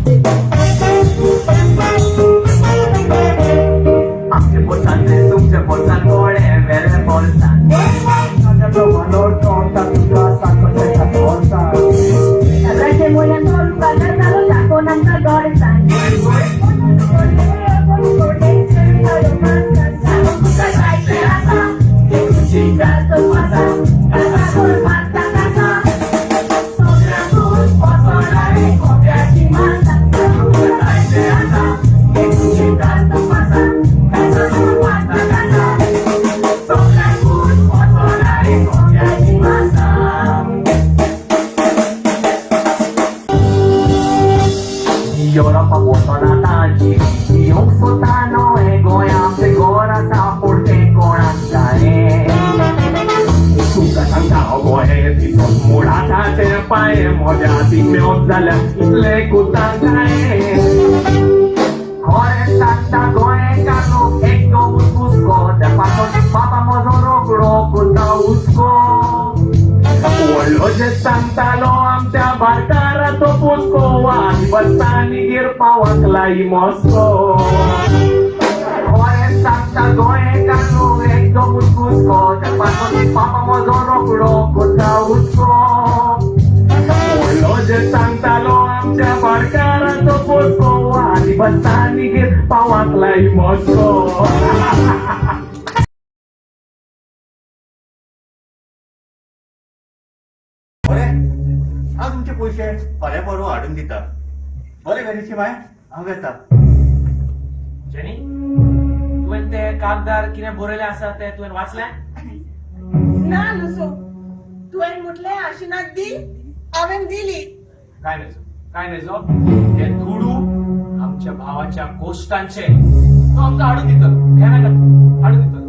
आमचे पोटात तुमच्या पोटात गोळे वेळे बोलतात माझ्या प्रमाणावर कोणता तुझा साखरेचा कोणता सगळ्याचे मुलं तोल कलर चालू टाकून आमचा डोळसा Llora pa' Natali y un sultano e goiam de gora sa porque coraza Suka cantao goe ti sos murata te pae moja ti me ozzala le kutanga Kore tanta goe kanu eko usko de pato papa mozoro groku ta usko Olo santalo amtea barcara to puskoan Bastani gir pawak lai mosko Oe santa goe kanu ekdo muskusko Japato ni papa mozoro kuroko ta usko Olo santalo amtea barcara to puskoan Bastani gir pawak lai mosko हांव तुमचे पयशे फाल्यां परवां हाडून दिता बरें वेरीची my हांव येता जेनी तुवें ते कागदार कितें बरयलें आसा तें तुवें वाचलें ना नुसो तुवें म्हटलें आशिनाक दी हांवें दिली काय नजो हे धुडू आमच्या भावाच्या गोश्टांचे तो आमकां हाडून दितलो हे नाका हाडून दितलो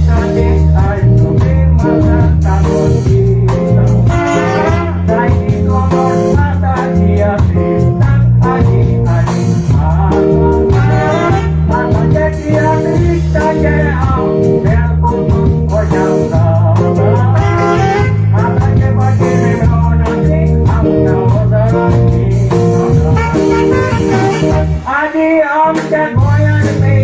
Tadi aku memang takut kita. Tadi ngomong mata dia bintang ani aku. Mata dia bintang ya aku berputus ojang kau. Mata dia bagi memronasi aku terus Adi am jagoyan me.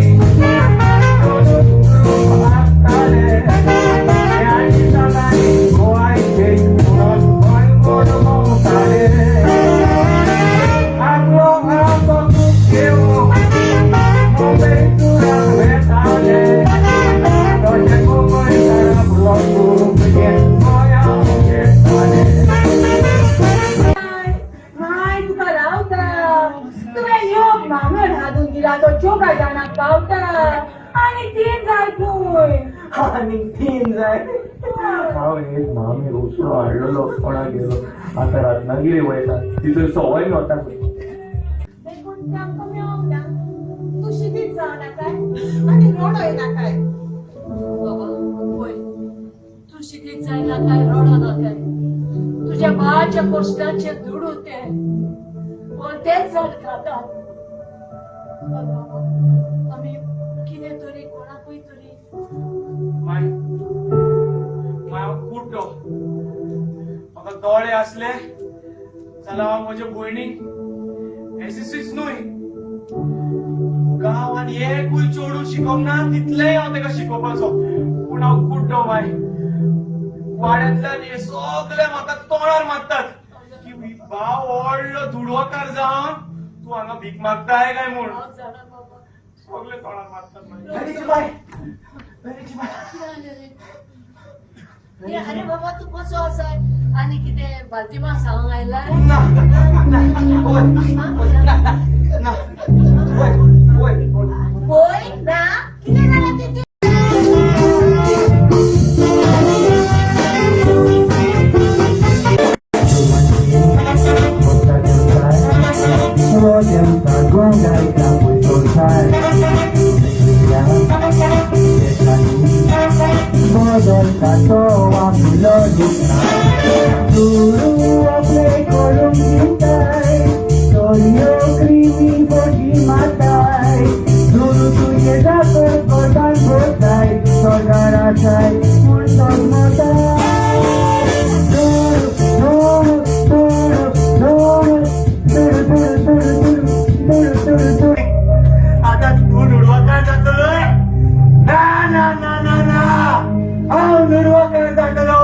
Hai, तुका रावता तुवें येवप मांगड हाडून दिला तो चोका जाणाक पावता आनी तीन जाय पूय आणि तीन जाय हांव एक मामी उसळो हाडलेलो कोणा गेलो आता रत्नागिरी वयता तिथून सवय वता देखून तांकां मेळोंक ना तू शिदीत जावना काय आणि रडोय ना काय बाबा होय तू शिकलीत जायला काय रडो ना काय तुझ्या बाळाच्या कष्टाचे दुडू ते तेच झाड खातात पण बाबा आम्ही कितें तरी कोणाकूय तरी माय माय कुड्डो म्हाका दोळे असले जाल्यार हांव म्हज्या भयणीक एसीसीच न्हय गांवान एकूय चेडूं शिकोवंक ना तितलेंय हांव ताका शिकोवपाचो पूण हांव कुड्डो माय वाड्यांतल्यान हे सगळे म्हाका तोंडार मारतात की भाव व्हडलो धुडवकार जावन तूं हांगा भीक मागताय काय म्हूण हांव जाणा बाबा सगळे तोंडार मारतात माय अरे बाबा तू कसो आसा आनी कितें बालतीमा सांग आयला होय ना किती जाणां तिथे आता तू नुडवाकार जातलोय ना ना ना ना ना हांव नुडवाकार जातलो